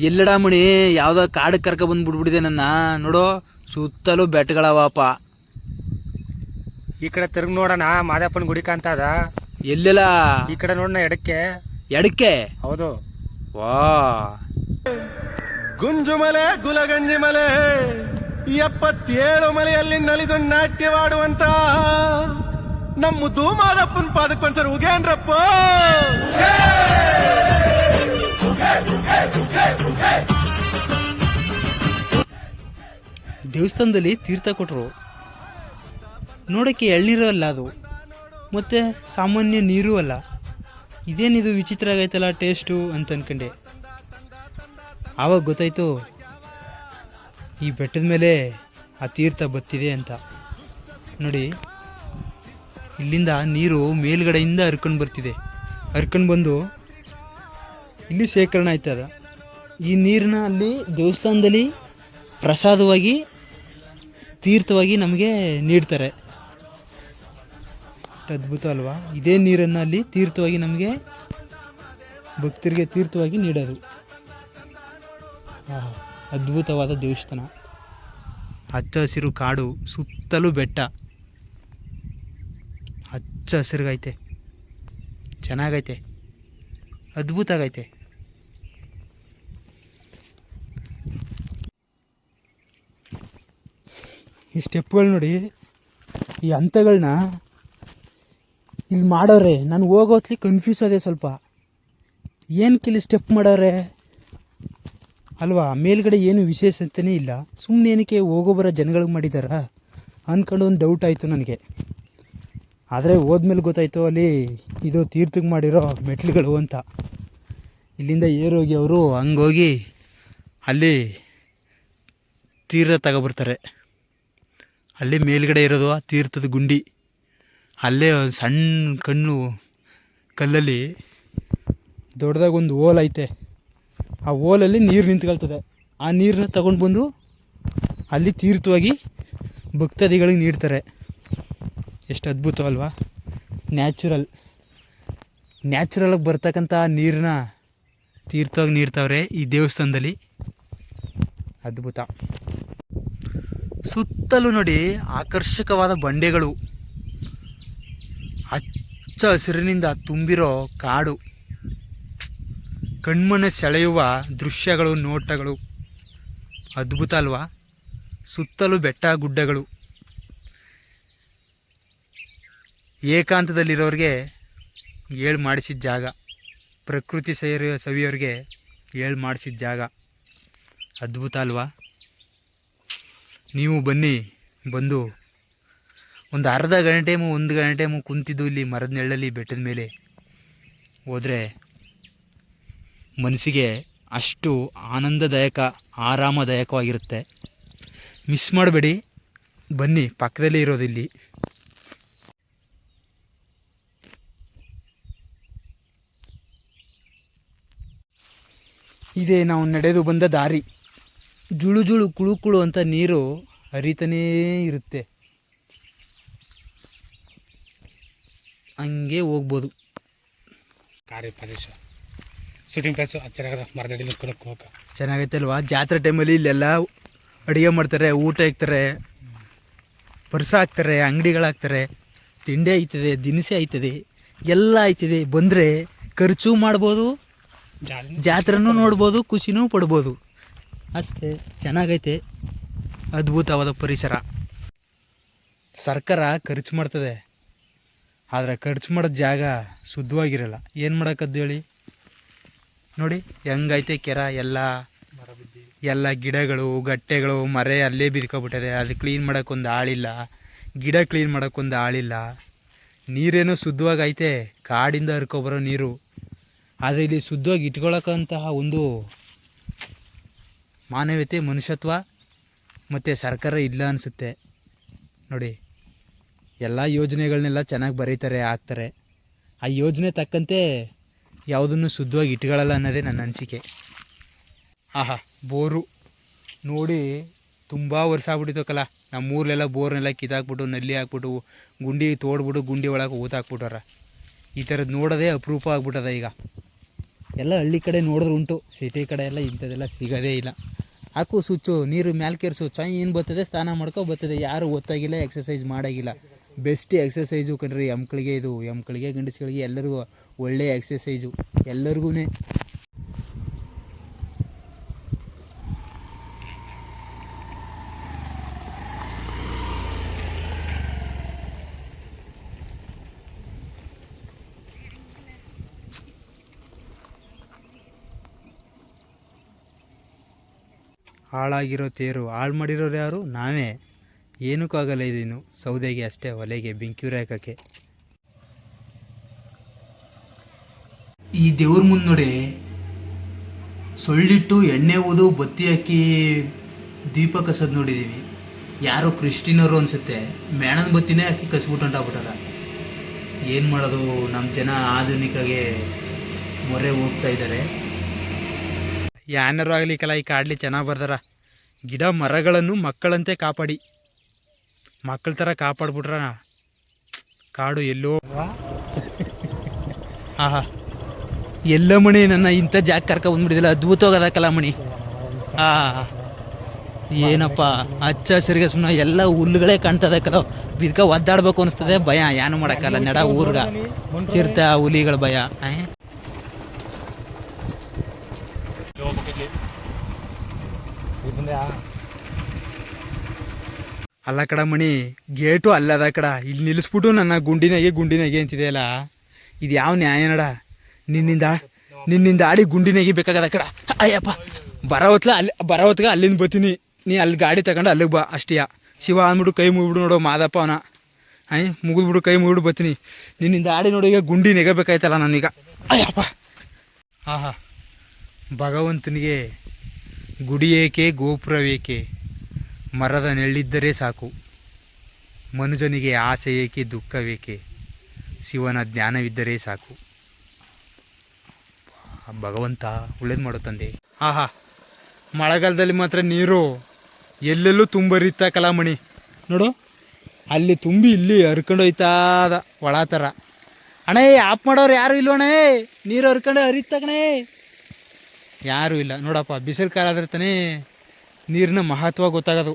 ಎಲ್ಲಡ ಮಣಿ ಯಾವ್ದೋ ಕಾಡಕ್ಕೆ ಕರ್ಕ ಬಂದ್ಬಿಡ್ಬಿಟ್ಟಿದೆ ನನ್ನ ನೋಡು. ಸುತ್ತಲೂ ಬೆಟ್ಟಗಳವಪ್ಪ. ಈ ಕಡೆ ತಿರುಗಿ ನೋಡೋಣ, ಮಾದಪ್ಪನ ಗುಡಿ ಕಾಣ್ತದ. ಎಲ್ಲೆಲ್ಲ ಈ ಕಡೆ ನೋಡೋಣ, ಎಡಕ್ಕೆ. ಎಡಕ್ಕೆ? ಹೌದು. ವಾ, ಗುಂಜುಮಲೆ ಗುಲಗಂಜಿ ಮಲೆ 77 ಮಲೆಯಲ್ಲಿ ನಲಿದು ನಾಟ್ಯವಾಡುವಂತ ನಮ್ಮ ಮಾದಪ್ಪನ ಪಾದಕ್ಕೊಂದ್ಸರಿ ಉಗೇನ್ರಪ್ಪ. ದೇವಸ್ಥಾನದಲ್ಲಿ ತೀರ್ಥ ಕೊಟ್ಟರು. ನೋಡೋಕ್ಕೆ ಎಳ್ನೀರು ಅಲ್ಲ ಅದು, ಮತ್ತು ಸಾಮಾನ್ಯ ನೀರು ಅಲ್ಲ. ಇದೇನಿದು ವಿಚಿತ್ರ ಆಗೈತಲ್ಲ ಟೇಸ್ಟು ಅಂತ ಅಂದ್ಕೊಂಡೆ. ಆವಾಗ ಗೊತ್ತಾಯ್ತು ಈ ಬೆಟ್ಟದ ಮೇಲೆ ಆ ತೀರ್ಥ ಬತ್ತಿದೆ ಅಂತ. ನೋಡಿ, ಇಲ್ಲಿಂದ ನೀರು ಮೇಲ್ಗಡೆಯಿಂದ ಹರ್ಕೊಂಡು ಬರ್ತಿದೆ. ಹರ್ಕೊಂಡು ಬಂದು ಇಲ್ಲಿ ಶೇಖರಣೆ ಆಯ್ತದ. ಈ ನೀರನ್ನ ಅಲ್ಲಿ ದೇವಸ್ಥಾನದಲ್ಲಿ ಪ್ರಸಾದವಾಗಿ, ತೀರ್ಥವಾಗಿ ನಮಗೆ ನೀಡ್ತಾರೆ. ಅಷ್ಟು ಅದ್ಭುತ ಅಲ್ವಾ? ಇದೇ ನೀರನ್ನು ಅಲ್ಲಿ ತೀರ್ಥವಾಗಿ ನಮಗೆ, ಭಕ್ತರಿಗೆ ತೀರ್ಥವಾಗಿ ನೀಡೋದು. ಅದ್ಭುತವಾದ ದೇವಸ್ಥಾನ. ಹಚ್ಚ ಹಸಿರು ಕಾಡು, ಸುತ್ತಲೂ ಬೆಟ್ಟ, ಹಚ್ಚ ಹಸಿರುಗೈತೆ, ಚೆನ್ನಾಗೈತೆ, ಅದ್ಭುತ ಆಗೈತೆ. ಈ ಸ್ಟೆಪ್ಗಳು ನೋಡಿ, ಈ ಹಂತಗಳನ್ನ ಇಲ್ಲಿ ಮಾಡೋರೆ. ನಾನು ಹೋಗೋತ್ಲಿ ಕನ್ಫ್ಯೂಸ್ ಅದೇ ಸ್ವಲ್ಪ. ಏನಕ್ಕೆ ಇಲ್ಲಿ ಸ್ಟೆಪ್ ಮಾಡೋರೆ ಅಲ್ವಾ? ಮೇಲ್ಗಡೆ ಏನು ವಿಶೇಷತೆಯೇ ಇಲ್ಲ, ಸುಮ್ಮನೆ ಏನಕ್ಕೆ ಹೋಗೋ ಬರೋ ಜನಗಳಿಗೆ ಮಾಡಿದಾರ ಅಂದ್ಕೊಂಡು ಒಂದು ಡೌಟ್ ಆಯಿತು ನನಗೆ. ಆದರೆ ಹೋದ್ಮೇಲೆ ಗೊತ್ತಾಯಿತು ಅಲ್ಲಿ ಇದು ತೀರ್ಥಕ್ಕೆ ಮಾಡಿರೋ ಮೆಟ್ಲುಗಳು ಅಂತ. ಇಲ್ಲಿಂದ ಏರೋಗಿ ಅವರು ಹಂಗೋಗಿ ಅಲ್ಲಿ ತೀರ್ಥ ತಗೊಬರ್ತಾರೆ. ಅಲ್ಲಿ ಮೇಲ್ಗಡೆ ಇರೋದು ಆ ತೀರ್ಥದ ಗುಂಡಿ. ಅಲ್ಲೇ ಒಂದು ಸಣ್ಣ ಕಲ್ಲಲ್ಲಿ ದೊಡ್ಡದಾಗೊಂದು ಓಲ್ ಐತೆ. ಆ ಓಲಲ್ಲಿ ನೀರು ನಿಂತ್ಕೊಳ್ತದೆ. ಆ ನೀರನ್ನ ತಗೊಂಡು ಬಂದು ಅಲ್ಲಿ ತೀರ್ಥವಾಗಿ ಭಕ್ತಾದಿಗಳಿಗೆ ನೀಡ್ತಾರೆ. ಎಷ್ಟು ಅದ್ಭುತವಲ್ವಾ? ನ್ಯಾಚುರಲಾಗಿ ಬರ್ತಕ್ಕಂಥ ನೀರನ್ನ ತೀರ್ಥವಾಗಿ ನೀಡ್ತಾವ್ರೆ ಈ ದೇವಸ್ಥಾನದಲ್ಲಿ. ಅದ್ಭುತ. ಸುತ್ತಲೂ ನೋಡಿ ಆಕರ್ಷಕವಾದ ಬಂಡೆಗಳು, ಹಚ್ಚ ಹಸಿರಿನಿಂದ ತುಂಬಿರೋ ಕಾಡು, ಕಣ್ಮನ ಸೆಳೆಯುವ ದೃಶ್ಯಗಳು, ನೋಟಗಳು. ಅದ್ಭುತ ಅಲ್ವಾ? ಸುತ್ತಲೂ ಬೆಟ್ಟ ಗುಡ್ಡಗಳು. ಏಕಾಂತದಲ್ಲಿರೋರಿಗೆ ಹೇಳಿ ಮಾಡಿಸಿದ ಜಾಗ, ಪ್ರಕೃತಿ ಸವಿಯೋರಿಗೆ ಹೇಳಿ ಮಾಡಿಸಿದ ಜಾಗ. ಅದ್ಭುತ ಅಲ್ವಾ? ನೀವು ಬನ್ನಿ, ಬಂದು ಒಂದು ಅರ್ಧ ಗಂಟೆ 1 ಗಂಟೆ ಕುಂತಿದ್ದು ಇಲ್ಲಿ ಮರದ ನೆರಳಲ್ಲಿ ಬೆಟ್ಟದ ಮೇಲೆ ಹೋದರೆ ಮನಸ್ಸಿಗೆ ಅಷ್ಟು ಆನಂದದಾಯಕ, ಆರಾಮದಾಯಕವಾಗಿರುತ್ತೆ. ಮಿಸ್ ಮಾಡಬೇಡಿ, ಬನ್ನಿ, ಪಕ್ಕದಲ್ಲೇ ಇರೋದಿಲ್ಲಿ. ಇದೇ ನಾವು ನಡೆದು ಬಂದ ದಾರಿ. ಜುಳು ಜುಳು ಕುಳು ಕುಳು ಅಂತ ನೀರು ಹರಿತಾನೇ ಇರುತ್ತೆ. ಹಂಗೆ ಹೋಗ್ಬೋದು. ಕಾರ್ಯ ಪ್ರದೇಶ, ಶೂಟಿಂಗ್ ಪ್ಲೇಸು ಚೆನ್ನಾಗದ. ಮರದಡಿ ಹೋಗಕ್ಕೆ ಚೆನ್ನಾಗೈತೆ ಅಲ್ವಾ? ಜಾತ್ರೆ ಟೈಮಲ್ಲಿ ಇಲ್ಲೆಲ್ಲ ಅಡುಗೆ ಮಾಡ್ತಾರೆ, ಊಟ ಇಕ್ತಾರೆ, ಪರ್ಸ ಹಾಕ್ತಾರೆ, ಅಂಗಡಿಗಳಾಗ್ತಾರೆ, ತಿಂಡಿ ಆಯ್ತದೆ, ದಿನಸಿ ಆಯ್ತದೆ, ಎಲ್ಲ ಆಯ್ತದೆ. ಬಂದರೆ ಖರ್ಚು ಮಾಡ್ಬೋದು, ಜಾತ್ರೆನೂ ನೋಡ್ಬೋದು, ಖುಷಿನೂ ಪಡ್ಬೋದು. ಅಷ್ಟೇ ಚೆನ್ನಾಗೈತೆ. ಅದ್ಭುತವಾದ ಪರಿಸರ. ಸರ್ಕಾರ ಖರ್ಚು ಮಾಡ್ತದೆ, ಆದರೆ ಖರ್ಚು ಮಾಡೋದು ಜಾಗ ಶುದ್ಧವಾಗಿರಲ್ಲ. ಏನು ಮಾಡೋಕ್ಕದ್ದು ಹೇಳಿ? ನೋಡಿ ಹೆಂಗೈತೆ ಕೆರ. ಎಲ್ಲ ಗಿಡಗಳು, ಗಟ್ಟೆಗಳು, ಮರ ಅಲ್ಲೇ ಬಿದ್ಕೊಬಿಟ್ಟಿದೆ. ಅದು ಕ್ಲೀನ್ ಮಾಡೋಕ್ಕೊಂದು ಆಳಿಲ್ಲ, ಗಿಡ ಕ್ಲೀನ್ ಮಾಡೋಕ್ಕೊಂದು ಆಳಿಲ್ಲ. ನೀರೇನೋ ಶುದ್ಧವಾಗಿ ಐತೆ, ಕಾಡಿಂದ ಹರ್ಕೊಬರೋ ನೀರು. ಆದರೆ ಇಲ್ಲಿ ಶುದ್ಧವಾಗಿ ಇಟ್ಕೊಳ್ಳೋಕ್ಕಂತಹ ಒಂದು ಮಾನವೀಯತೆ, ಮನುಷ್ಯತ್ವ ಮತ್ತು ಸರ್ಕಾರ ಇಲ್ಲ ಅನಿಸುತ್ತೆ. ನೋಡಿ, ಎಲ್ಲ ಯೋಜನೆಗಳನ್ನೆಲ್ಲ ಚೆನ್ನಾಗಿ ಬರೀತಾರೆ, ಹಾಕ್ತಾರೆ. ಆ ಯೋಜನೆ ತಕ್ಕಂತೆ ಯಾವುದನ್ನು ಶುದ್ಧವಾಗಿ ಇಟ್ಕೊಳ್ಳಲ್ಲ ಅನ್ನೋದೇ ನನ್ನ ಅನಿಸಿಕೆ. ಆಹಾ, ಬೋರು ನೋಡಿ ತುಂಬ ವರ್ಷ ಆಗ್ಬಿಟ್ಟಿತ್ತಕ್ಕಲ್ಲ. ನಮ್ಮೂರಲ್ಲೆಲ್ಲ ಬೋರ್ನೆಲ್ಲ ಕಿತ್ತಾಕ್ಬಿಟ್ಟು, ನಲ್ಲಿ ಹಾಕ್ಬಿಟ್ಟು, ಗುಂಡಿ ತೋಡ್ಬಿಟ್ಟು, ಗುಂಡಿ ಒಳಗೆ ಊತಾಕ್ಬಿಟ್ಟಾರ. ಈ ಥರದ್ದು ನೋಡೋದೇ ಅಪರೂಪ ಆಗ್ಬಿಟ್ಟದ ಈಗ. ಎಲ್ಲ ಹಳ್ಳಿ ಕಡೆ ನೋಡಿದ್ರೆ ಉಂಟು, ಸಿಟಿ ಕಡೆ ಎಲ್ಲ ಇಂಥದ್ದೆಲ್ಲ ಸಿಗೋದೇ ಇಲ್ಲ. ಹಾಕು ಸ್ವಿಚ್ಚು, ನೀರು ಮ್ಯಾಲೆ ಕೆರ್ಸು, ಏನು ಬರ್ತದೆ ಸ್ನಾನ ಮಾಡ್ಕೊ ಬರ್ತದೆ. ಯಾರು ಗೊತ್ತಾಗಿಲ್ಲ, ಎಕ್ಸಸೈಸ್ ಮಾಡೋಂಗಿಲ್ಲ. ಬೆಸ್ಟ್ ಎಕ್ಸಸೈಸು ಕಣ್ರಿ ಎಮ್ಕಳಿಗೆ, ಇದು ಎಮ್ಕಳಿಗೆ ಗಂಡಸ್ಗಳಿಗೆ ಎಲ್ಲರಿಗೂ ಒಳ್ಳೆಯ ಎಕ್ಸಸೈಸು ಎಲ್ಲರಿಗೂ. ಹಾಳಾಗಿರೋ ತೇರು ಹಾಳು ಮಾಡಿರೋರು ಯಾರು? ನಾವೇ. ಏನಕ್ಕೂ ಆಗಲ್ಲ ಇದೇನು, ಸೌದೆಗೆ ಅಷ್ಟೇ, ಒಲೆಗೆ ಬೆಂಕಿ ಉರಾಕಕ್ಕೆ. ಈ ದೇವ್ರ ಮುಂದೆ ನೋಡಿ, ಸೊಳ್ಳಿಟ್ಟು ಎಣ್ಣೆ ಊದು ಬತ್ತಿ ಹಾಕಿ ದೀಪ ಕಸೋದು ನೋಡಿದ್ದೀವಿ. ಯಾರೋ ಕ್ರಿಸ್ಟಿನವರು ಅನಿಸುತ್ತೆ, ಮೇಣದ ಬತ್ತಿನೇ ಹಾಕಿ ಕಸ್ಬಿಟ್ಟು ಹೊಂಟಾಗ್ಬಿಟ್ಟಾರ. ಏನು ಮಾಡೋದು, ನಮ್ಮ ಜನ ಆಧುನಿಕಗೆ ಮೊರೆ ಹೋಗ್ತಾ ಇದ್ದಾರೆ. ಯಾನಾರು ಆಗಲಿಕ್ಕಲ್ಲ, ಈ ಕಾಡ್ಲಿ ಚೆನ್ನಾಗಿ ಬರ್ದಾರ. ಗಿಡ ಮರಗಳನ್ನು ಮಕ್ಕಳಂತೆ ಕಾಪಾಡಿ, ಮಕ್ಕಳ ಥರ ಕಾಪಾಡ್ಬಿಟ್ರ ಕಾಡು ಎಲ್ಲೋ. ಆಹಾ, ಎಲ್ಲ ಮಣಿ ನನ್ನ ಇಂಥ ಜಾಗ ಕರ್ಕ ಬಂದ್ಬಿಟ್ಟಿದಿಲ್ಲ, ಅದ್ಭುತವಾಗದಕ್ಕಲ್ಲ ಮಣಿ. ಏನಪ್ಪ ಹಚ್ಚ ಹಸಿರಿಗೆ ಸುಮ್ಮನೆ ಎಲ್ಲ ಹುಲ್ಲುಗಳೇ ಕಾಣ್ತದಕ್ಕಲ್ಲ. ಬಿದ್ಕ ಒದ್ದಾಡ್ಬೇಕು ಅನಿಸ್ತದೆ, ಭಯ ಏನು ಮಾಡೋಕ್ಕಲ್ಲ. ನಡ ಊರ್ಗ ಚಿರತೆ ಹುಲಿಗಳ ಭಯ. ಅಲ್ಲ ಕಡ ಮಣಿ, ಗೇಟು ಅಲ್ಲದ ಕಡ, ಇಲ್ಲಿ ನಿಲ್ಲಿಸ್ಬಿಟ್ಟು ನನ್ನ ಗುಂಡಿನಾಗೆ ಅಂತಿದೆಯಲ್ಲ, ಇದು ಯಾವ ನ್ಯಾಯ ನಡ? ನಿನ್ನಿಂದ ಆಡಿ ಗುಂಡಿನಾಗೆ ಬೇಕಾಗದ ಕಡ. ಅಯ್ಯಪ್ಪ, ಬರೋತ್ಗ ಅಲ್ಲಿಂದ ಬರ್ತೀನಿ, ನೀ ಅಲ್ಲಿ ಗಾಡಿ ತಗೊಂಡು ಅಲ್ಲಿಗೆ ಬಾ ಅಷ್ಟೇ. ಶಿವ ಅಂದ್ಬಿಟ್ಟು ಕೈ ಮುಗಿಬಿಡು ನೋಡು ಮಾದಪ್ಪ ಅವನ. ಮುಗಿದ್ಬಿಡು ಕೈ ಮುಗಿಬಿಡು ಬರ್ತೀನಿ. ನಿನ್ನಿಂದ ಆಡಿ ನೋಡಿ, ಈಗ ಗುಂಡಿ ನೆಗಬೇಕಾಯ್ತಲ್ಲ ನಾನೀಗ. ಅಯ್ಯಪ್ಪ, ಆಹಾ, ಭಗವಂತನಿಗೆ ಗುಡಿ ಏಕೆ ಗೋಪುರವೇಕೆ, ಮರದ ನೆಳ್ಳಿದ್ದರೆ ಸಾಕು. ಮನುಜನಿಗೆ ಆಸೆ ಏಕೆ ದುಃಖವೇಕೆ, ಶಿವನ ಜ್ಞಾನವಿದ್ದರೆ ಸಾಕು. ಭಗವಂತ ಒಳ್ಳೇದು ಮಾಡೋ ತಂದೆ. ಆಹಾ, ಮಳೆಗಾಲದಲ್ಲಿ ಮಾತ್ರ ನೀರು ಎಲ್ಲೆಲ್ಲೂ ತುಂಬರಿತ್ತ ಕಲಾಮಣಿ ನೋಡು. ಅಲ್ಲಿ ತುಂಬಿ ಇಲ್ಲಿ ಹರ್ಕೊಂಡು ಹೋಯ್ತಾದ ಒಳ ಥರ. ಅಣ್ಣೇ ಆಫ್ ಮಾಡೋರು ಯಾರು ಇಲ್ವಣೇ, ನೀರು ಹರ್ಕೊಂಡು ಹರಿತಕಣೇ ಯಾರೂ ಇಲ್ಲ ನೋಡಪ್ಪ. ಬಿಸಿಲು ಕಾಲ ಆದ್ರೆ ತಾನೇ ನೀರಿನ ಮಹತ್ವ ಗೊತ್ತಾಗೋದು.